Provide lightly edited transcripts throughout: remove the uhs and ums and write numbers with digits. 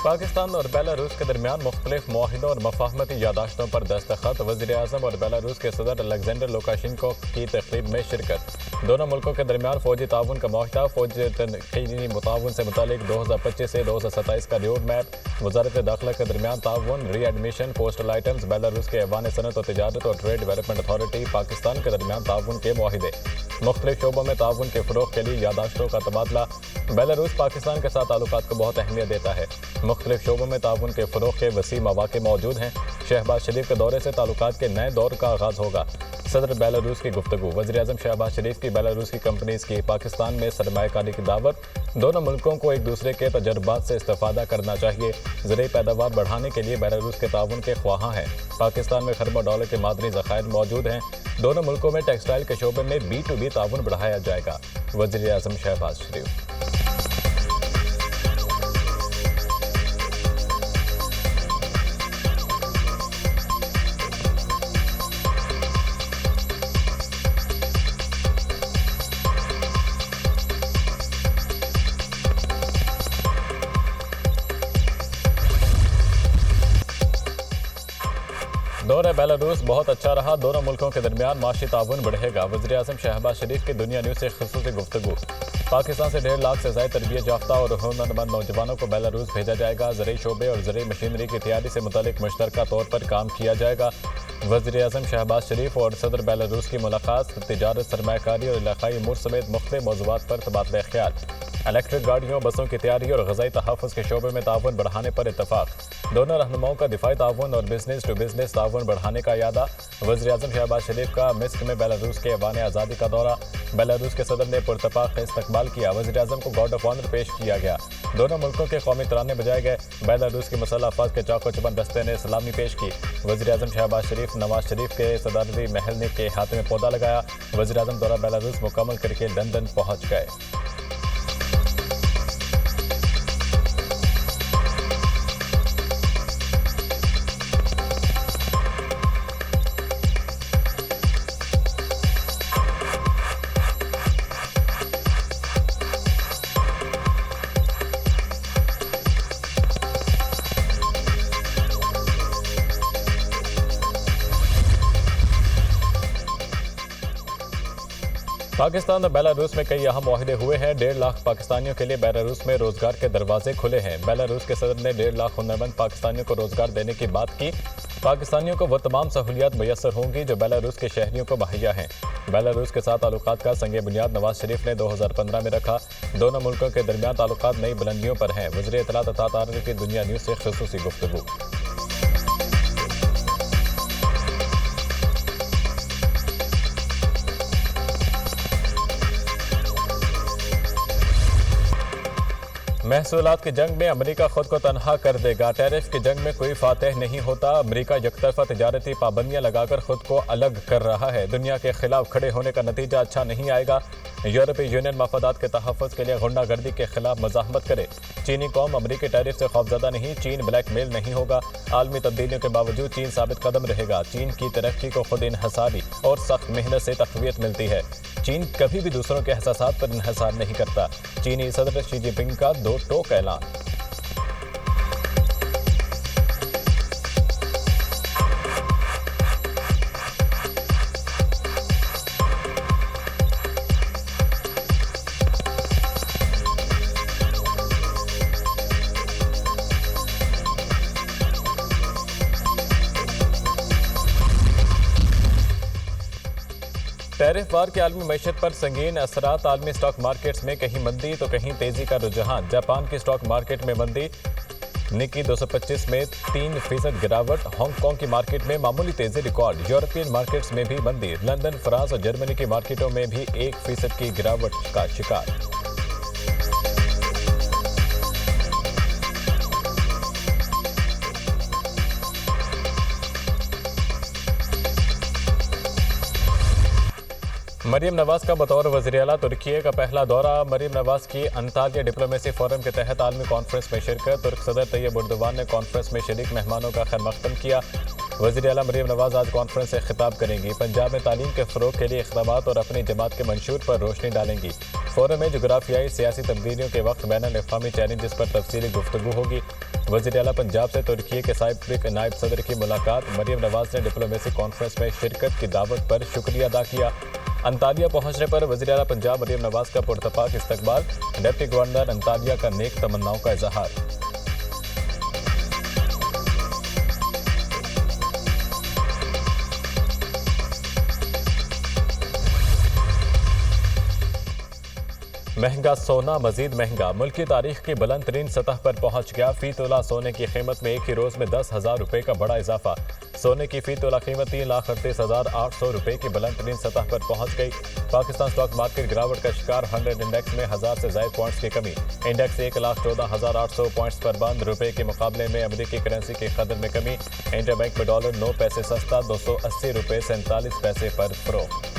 पाकिस्तान और बेलारूस के दरमियान मुख्तलिफ मुआहिदों और मफाहमती यादाश्तों पर दस्तखत। वज़ीर-ए-आज़म और बेलारूस के सदर अलेक्जेंडर लुकाशेंको की तकरीब में शिरकत। दोनों मुल्कों के दरमियान फौजी ताउन का मुआहिदा, फौजी तनकीनी ताउन से मुतालिक 2025 से 2027 का रोड मैप। वज़ारत दाखिला के दरमियान ताउन, री एडमिशन, पोस्टल आइटम्स। बेलारूस के ऐवान सनत और तिजारत और ट्रेड डेवलपमेंट अथॉरिटी पाकिस्तान के दरमियान ताउन के मुआहिदे। मुख्तलिफ शोबों में ताउन के फ़रोग़ के लिए यादाश्तों का तबादला। बेलारूस पाकिस्तान के साथ ताल्लुकात को बहुत अहमियत देता है। मुख्तलिफ शोबों में ताउन के फ़रोग़ के वसी मौक़े मौजूद हैं। शहबाज शरीफ के दौरे से ताल्लुकात के नए दौर का आगाज़ होगा। सदर बेलारूस की गुफ्तगू। वज़ीर-ए-आज़म शहबाज शरीफ की बेलारूस की कंपनीज़ की पाकिस्तान में सरमायाकारी की दावत। दोनों मुल्कों को एक दूसरे के तजर्बात से इस्तेफ़ादा करना चाहिए। ज़रूरी पैदावार बढ़ाने के लिए बेलारूस के ताउन के ख्वाहां हैं। पाकिस्तान में खरबों डॉलर के मादनी ज़खायर मौजूद हैं। दोनों मुल्कों में टेक्सटाइल के शोबे में B2B ताउन बढ़ाया जाएगा। वज़ीर-ए-आज़म शहबाज शरीफ। दौरा बेलारूस बहुत अच्छा रहा। दोनों मुल्कों के दरमियान माशी ताउन बढ़ेगा। वज़ीर-ए-आज़म शहबाज शरीफ की दुनिया न्यूज़ से ख़ुसूसी गुफ्तगू। पाकिस्तान से 1.5 लाख से ज़ायद तरबियत याफ्ता और हुनरमंद नौजवानों को बेलारूस भेजा जाएगा। ज़रूरी शोबे और ज़रूरी मशीनरी की तैयारी से मुतालिक मुश्तरका तौर पर काम किया जाएगा। वज़ीर-ए-आज़म शहबाज शरीफ और सदर बेलारूस की मुलाकात। तिजारत, सरमायाकारी और इलाकाई उमूर समेत मुख्तलिफ मौज़ूआत पर तबादला ख्याल। इलेक्ट्रिक गाड़ियों, बसों की तैयारी और ग़ज़ाई तहफ़्फ़ुज़ के शोबे में ताउन बढ़ाने पर इत्तफ़ाक़। दोनों रहनुमाओं का दिफ़ाई ताउन और बिजनेस टू बिजनेस ताउन बढ़ाने का इरादा। वज़ीर-ए-आज़म शहबाज शरीफ का मिस्र में बेलारूस के ऐवान आज़ादी का दौरा। बेलारूस के सदर ने पुरतपाक इस्तकबाल किया। वज़ीर-ए-आज़म को गार्ड ऑफ ऑनर पेश किया गया। दोनों मुल्कों के कौमी तराने बजाए गए। बेलारूस की मसल्ह अफ़वाज के चाको चबंद दस्ते ने सलामी पेश की। वज़ीर-ए-आज़म शहबाज शरीफ नवाज शरीफ के सदारती महल के हाथ में पौधा लगाया। वज़ीर-ए-आज़म दौरा बेलारूस मुकम्मल करके लंदन पहुँच गए। पाकिस्तान और बेलारूस में कई अहम मुआहिदे हुए हैं। 1.5 लाख पाकिस्तानियों के लिए बेलारूस में रोजगार के दरवाजे खुले हैं। बेलारूस के सदर ने 1.5 लाख हुनरमंद पाकिस्तानियों को रोजगार देने की बात की। पाकिस्तानियों को वह तमाम सहूलियात मैसर होंगी जो बेलारूस के शहरियों को मुहैया हैं। बेलारूस के साथ ताल्लुकात का संग बुनियाद नवाज शरीफ ने 2015 में रखा। दोनों मुल्कों के दरमियान ताल्लुकात नई बुलंदियों पर हैं। वज़ीर इत्तलात अता तारिकी की दुनिया न्यूज़ से ख़ुसूसी गुफ्तगू। महसूलात की जंग में अमेरिका खुद को तनहा कर देगा। टैरिफ की जंग में कोई फातेह नहीं होता। अमेरिका यकतरफा तिजारती पाबंदियां लगाकर खुद को अलग कर रहा है। दुनिया के खिलाफ खड़े होने का नतीजा अच्छा नहीं आएगा। यूरोपीय यूनियन मफादात के तहफ़्फ़ुज़ के लिए गुंडागर्दी के खिलाफ मज़ाहमत करे। चीनी कौम अमेरिकी टैरिफ से खौफज़दा नहीं। चीन ब्लैकमेल नहीं होगा। आलमी तब्दीलियों के बावजूद चीन साबित कदम रहेगा। चीन की तरक्की को खुद इन्हसारी और सख्त मेहनत से तक़वियत मिलती है। चीन कभी भी दूसरों के एहसासात पर इन्हसार नहीं करता। चीनी सदर शी जिनपिंग का 2 टोक ऐलान। टैरिफ वार के आलमी मईशत पर संगीन असरात। आलमी स्टॉक मार्केट्स में कहीं मंदी तो कहीं तेजी का रुझान। जापान की स्टॉक मार्केट में मंदी। निकी 225 में 3% गिरावट। हांगकांग की मार्केट में मामूली तेजी रिकॉर्ड। यूरोपियन मार्केट्स में भी मंदी। लंदन, फ्रांस और जर्मनी की मार्केटों में भी 1% की गिरावट का शिकार। मरियम नवाज का बतौर वज़ीर-ए-आला तुर्की का पहला दौरा। मरियम नवाज की अंतालिया डिप्लोमेसी फोरम के तहत आलमी कॉन्फ्रेंस में शिरकत। तुर्क सदर तैयब एर्दोगान ने कॉन्फ्रेंस में शरीक मेहमानों का खैर मकदम किया। वज़ीर-ए-आला मरियम नवाज आज कॉन्फ्रेंस से खिताब करेंगी। पंजाब में तालीम के फ़रोग़ के लिए इक़दामात और अपनी जमात के मंशूर पर रोशनी डालेंगी। फोरम में जोग्राफियाई सियासी तब्दीलियों के वक्त बैनुल-अक़वामी चैलेंजेस पर तफसीली गुफ्तगू होगी। वज़ीर आला पंजाब से तुर्की के साबिक नायब सदर की मुलाकात। मरियम नवाज ने डिप्लोमेसी कॉन्फ्रेंस में शिरकत की दावत पर शुक्रिया अदा किया। अंतालिया पहुंचने पर वज़ीर आला पंजाब मरियम नवाज का पुरतपाक इस्तकबाल। डिप्टी गवर्नर अंतालिया का नेक तमन्नाओं का इजहार। महंगा सोना मजीद महंगा। मुल्क की तारीख की बुलंद तरीन सतह पर पहुंच गया। फी तोला सोने की कीमत में एक ही रोज में 10,000 रुपये का बड़ा इजाफा। सोने की फी तोला कीमत 3,38,800 रुपये की बुलंद तरीन सतह पर पहुंच गई। पाकिस्तान स्टॉक मार्केट गिरावट का शिकार। 100 इंडेक्स में 1000 से ज्यादा पॉइंट्स की कमी। इंडेक्स 1,14,800 पॉइंट्स पर बंद। रुपये के मुकाबले में अमेरिकी करेंसी की कदर में कमी। इंटरबैंक में डॉलर 9 पैसे सस्ता, 280 रुपये 47 पैसे पर फरोख्त।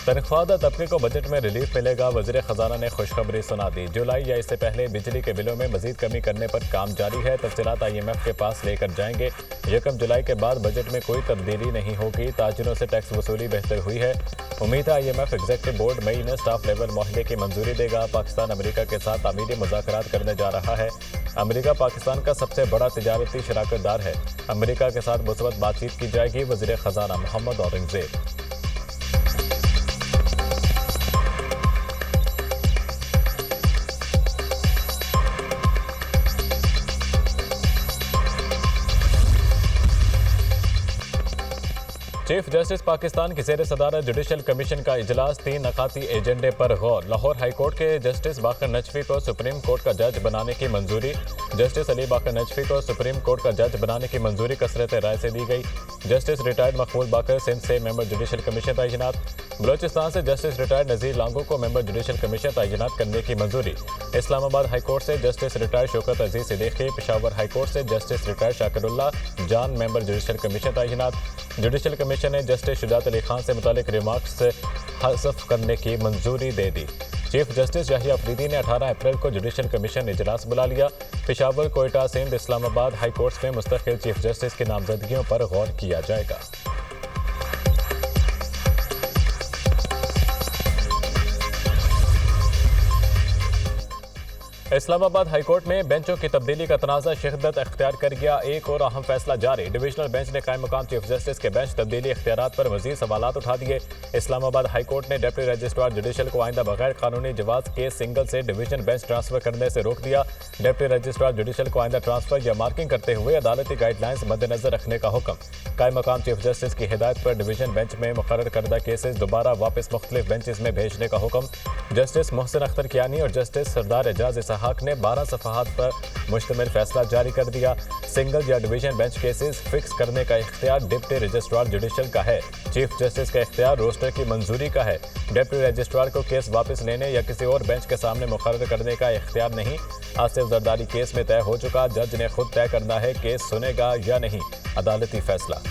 तनख्वाहदा तबके को बजट में रिलीफ मिलेगा। वज़ीर खजाना ने खुशखबरी सुना दी। जुलाई या इससे पहले बिजली के बिलों में मजीद कमी करने पर काम जारी है। तफसीलात IMF के पास लेकर जाएंगे। 1 जुलाई के बाद बजट में कोई तब्दीली नहीं होगी। ताजिरों से टैक्स वसूली बेहतर हुई है। उम्मीद है IMF एग्जीक्यूटिव बोर्ड मई में स्टाफ लेवल माहले की मंजूरी देगा। पाकिस्तान अमेरिका के साथ तामीरी मुज़ाकरात करने जा रहा है। अमेरिका पाकिस्तान का सबसे बड़ा तिजारती शराकतदार है। अमेरिका के साथ मुस्बत बातचीत की जाएगी। वज़ीर खजाना मोहम्मद औरंगजेब। चीफ जस्टिस पाकिस्तान की ज़ेर सदारत जुडिशल कमीशन का इजलास। 3 नकाती एजेंडे पर गौर। लाहौर हाई कोर्ट के जस्टिस बाकर नजफी को सुप्रीम कोर्ट का जज बनाने की मंजूरी। जस्टिस अली बाकर नजफी को सुप्रीम कोर्ट का जज बनाने की मंजूरी कसरत राय से दी गई। जस्टिस रिटायर्ड मकबूल बाकर सिंध से मेंबर जुडिशल कमीशन तैनात। बलोचिस्तान से जस्टिस रिटायर्ड नज़ीर लांगो को मेंबर जुडिशल कमीशन तैनात करने की मंजूरी। इस्लामाबाद हाई कोर्ट से जस्टिस रिटायर्ड शौकत अजीज सिद्दीकी। पेशावर हाई कोर्ट से जस्टिस रिटायर्ड शाकिरुल्लाह जान मेंबर जुडिशल कमीशन तैनात। जुडिशल कमीशन ने जस्टिस शुजात अली खान से मुतालिक रिमार्क्स हज़फ करने की मंजूरी दे दी। चीफ जस्टिस याहिया अफरीदी ने 18 अप्रैल को जुडिशल कमीशन इजलास बुला लिया। पेशावर, कोयटा, सिंध, इस्लामाबाद हाई कोर्ट्स में मुस्तकिल चीफ जस्टिस की नामजदगियों पर गौर किया जाएगा। इस्लामाबाद हाईकोर्ट में बेंचों की तब्दीली का तनाज़ा शिद्दत अख्तियार कर गया। एक और अहम फैसला जारी। डिविजनल बेंच ने कायम मकाम चीफ जस्टिस के बेंच तब्दीली इख्तियारात पर मजीद सवालात उठा दिए। इस्लामाबाद हाईकोर्ट ने डिप्टी रजिस्ट्रार जुडिशल को आइंदा बगैर कानूनी जवाब के सिंगल से डिवीजन बेंच ट्रांसफर करने से रोक दिया। डिप्टी रजिस्ट्रार जुडिशल को आइंदा ट्रांसफर या मार्किंग करते हुए अदालती गाइडलाइंस मद्देनजर रखने का हुक्म। कायम मकाम चीफ जस्टिस की हिदायत पर डिवीजन बेंच में मुकर्रर करदा केसेस दोबारा वापस मुख्तलिफ बेंचेस में भेजने का हुक्म। जस्टिस मोहसिन अख्तर कियानी और जस्टिस सरदार एजाज इसहाक ने 12 सफ़हात पर मुश्तमिल फैसला जारी कर दिया। सिंगल या डिवीजन बेंच केसेस फिक्स करने का इख्तियार डिप्टी रजिस्ट्रार जुडिशल का है। चीफ जस्टिस का इख्तियार रोस्टर की मंजूरी का है। डिप्टी रजिस्ट्रार को केस वापस लेने या किसी और बेंच के सामने मुकर्रर करने का इख्तियार नहीं। आसिफ जरदारी केस में तय हो चुका, जज ने खुद तय करना है केस सुनेगा या नहीं। अदालती फैसला।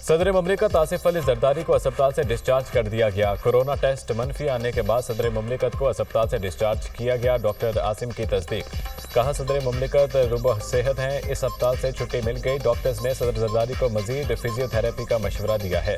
सदर मुमलिकत आसिफ अली जरदारी को अस्पताल से डिस्चार्ज कर दिया गया। कोरोना टेस्ट मनफी आने के बाद सदर मुमलिकत को अस्पताल से डिस्चार्ज किया गया। डॉक्टर आसिम की तस्दीक। कहा सदर मुमलिकत रुबह सेहत हैं, इस अस्पताल से छुट्टी मिल गई। डॉक्टर्स ने सदर जरदारी को मजीद फिजियोथेरेपी का मशवरा दिया है।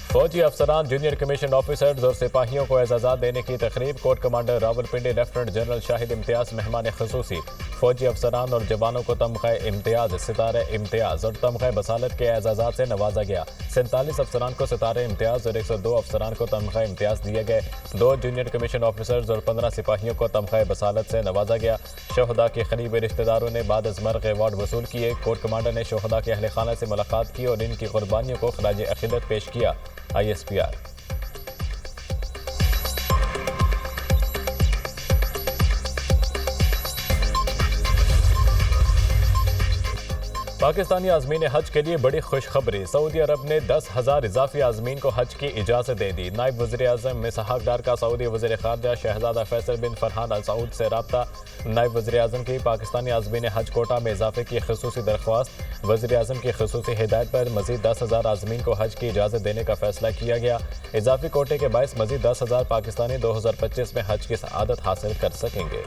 फौजी अफसरान, जूनियर कमीशन ऑफिसर्स और सिपाहियों को एजाज़ात देने की तकरीब। Court commander Rawalpindi lieutenant general Shahid Imtiaz मेहमान खसूसी। फौजी अफसरान और जवानों को तमग़ा इम्तियाज, सितारे इम्तियाज और तमग़ा बसालत के एजाज़ात से नवाजा गया। 47 अफसरान को सितारे इम्तियाज और 102 अफसरान को तमग़ा इम्तियाज दिए गए। 2 जूनियर कमीशन ऑफिसर्स और 15 सिपाहियों को तमग़ा बसालत से नवाजा गया। शोहदा के करीबी रिश्तेदारों ने बाद अज़मर अवार्ड वसूल किए। कोर्ट कमांडर ने शोहदा के अहल खाना से मुलाकात की और इनकी कुर्बानियों को खराज अक़ीदत पेश किया। ISPR। पाकिस्तानी आज़मीन हज के लिए बड़ी खुशखबरी। सऊदी अरब ने 10,000 इजाफी आज़मीन को हज की इजाज़त दे दी। नायब वज़ीर-ए-आज़म इसहाक डार का सऊदी वज़ीर ख़ारजा शहज़ादा फैसल बिन फरहान अल सऊद से रब्ता। नायब वज़ीर-ए-आज़म की पाकिस्तानी आज़मीन हज कोटा में इजाफे की ख़ुसूसी दरख्वास्त। वज़ीर-ए-आज़म की ख़ुसूसी हिदायत पर मज़ीद 10,000 आज़मीन को हज की इजाज़त देने का फैसला किया गया। इजाफी कोटे के बायस मज़ीद 10,000 पाकिस्तानी 2025 में हज की सआदत हासिल कर सकेंगे।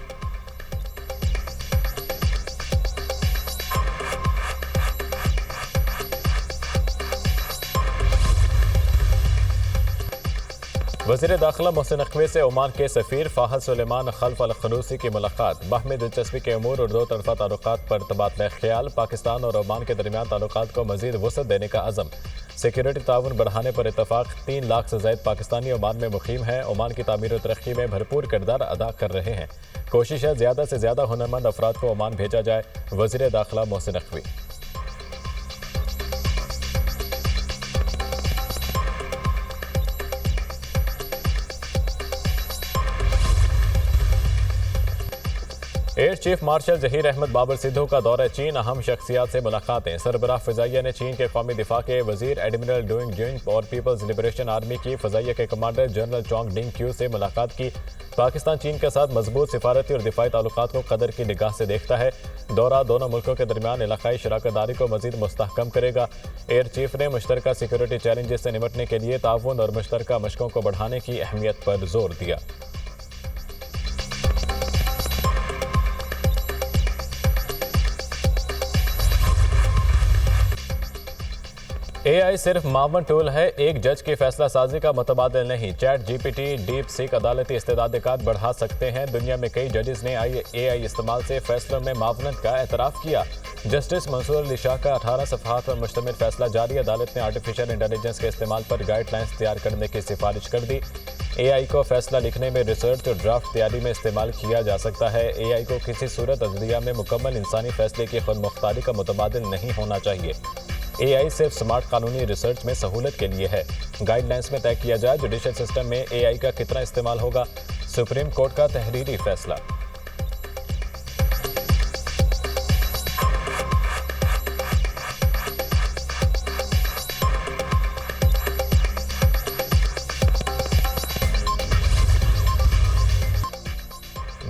वज़ीर दाखिला मोहसिन नकवी से ओमान के सफ़ीर फ़ाहद सुलेमान खल्फ अल ख़नूसी की मुलाकात। बाहमी दिलचस्पी के अमूर और दो तरफ़ा ताल्लुकात पर तबादला ख्याल। पाकिस्तान और ओमान के दरमियान ताल्लुकात को मज़ीद वसअत देने का अज़म। सिक्योरिटी ताउन बढ़ाने पर इत्तफ़ाक़। 3 लाख से ज़ायद पाकिस्तानी ओमान में मुक़ीम हैं। ओमान की तामीर और तरक्की में भरपूर किरदार अदा कर रहे हैं। कोशिश है ज़्यादा से ज़्यादा हुनरमंद अफराद को ओमान भेजा जाए। वज़ीर दाखिला Mohsin Naqvi. Air chief marshal Zaheer Ahmed Babar Sidhu का दौरा चीन। अहम शख्सियात से मुलाकातें। सरबराह फ़िज़ाइया ने चीन के कौमी दिफा के वज़ीर एडमिरल डुइंग जुइंग और पीपल्स लिबरेशन आर्मी की फ़िज़ाइया के कमांडर जनरल चोंग डिंग क्यू से मुलाकात की। पाकिस्तान चीन के साथ मजबूत सिफारती और दिफाई ताल्लुकात को कदर की निगाह से देखता है। दौरा दोनों मुल्कों के दरमियान इलाकाई शराकतदारी को मज़ीद मुस्तहकम करेगा। एयर चीफ ने मुश्तरका सिक्योरिटी चैलेंजेस से निपटने के लिए ताउन और मुश्तरका मशकों को बढ़ाने की अहमियत पर जोर दिया। AI सिर्फ मावन टूल है, एक जज की फैसला साजी का मुतबादिल नहीं। चैट GPT डीप सीक अदालती इस्तेदादिकात बढ़ा सकते हैं। दुनिया में कई जजेस ने AI इस्तेमाल से फैसलों में मावनत का एतराफ़ किया। जस्टिस मंसूर अली शाह का 18 सफ़हात पर मुश्तमिल फैसला जारी। अदालत ने आर्टिफिशियल इंटेलिजेंस के इस्तेमाल पर गाइडलाइंस तैयार करने की सिफारिश कर दी। AI को फैसला लिखने में, रिसर्च और ड्राफ्ट तैयारी में इस्तेमाल किया जा सकता है। AI को किसी सूरत अदलिया में मुकम्मल इंसानी फैसले की खुद मुख्तारी का मुतबादिल नहीं होना चाहिए। AI सिर्फ स्मार्ट कानूनी रिसर्च में सहूलत के लिए है। गाइडलाइंस में तय किया जाए जुडिशल सिस्टम में AI का कितना इस्तेमाल होगा। सुप्रीम कोर्ट का तहरीरी फैसला।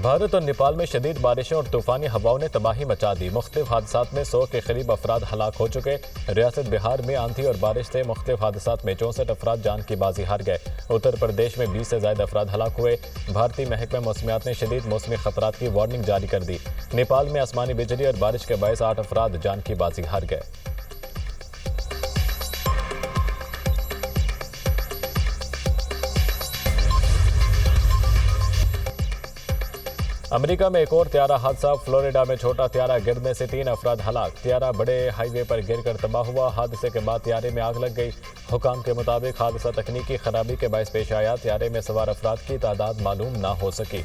भारत और नेपाल में शदीद बारिशों और तूफानी हवाओं ने तबाही मचा दी। मुख्तलिफ हादसात में 100 के करीब अफराद हलाक हो चुके। रियासत बिहार में आंधी और बारिश से मुख्तलिफ हादसात में 64 अफराद जान की बाजी हार गए। उत्तर प्रदेश में 20 से ज़ायद अफराद हलाक हुए। भारतीय महकमा मौसमियात ने शदीद मौसमी खतरात की वार्निंग जारी कर दी। नेपाल में आसमानी बिजली और बारिश के बायस 8 अफराद जान की बाजी हार गए। अमेरिका में एक और त्यारा हादसा। फ्लोरिडा में छोटा त्यारा गिरने से 3 अफराद हलाक। त्यारा बड़े हाईवे पर गिरकर तबाह हुआ। हादसे के बाद त्यारे में आग लग गई। हुकाम के मुताबिक हादसा तकनीकी खराबी के बायस पेश आया। त्यारे में सवार अफराद की तादाद मालूम ना हो सकी।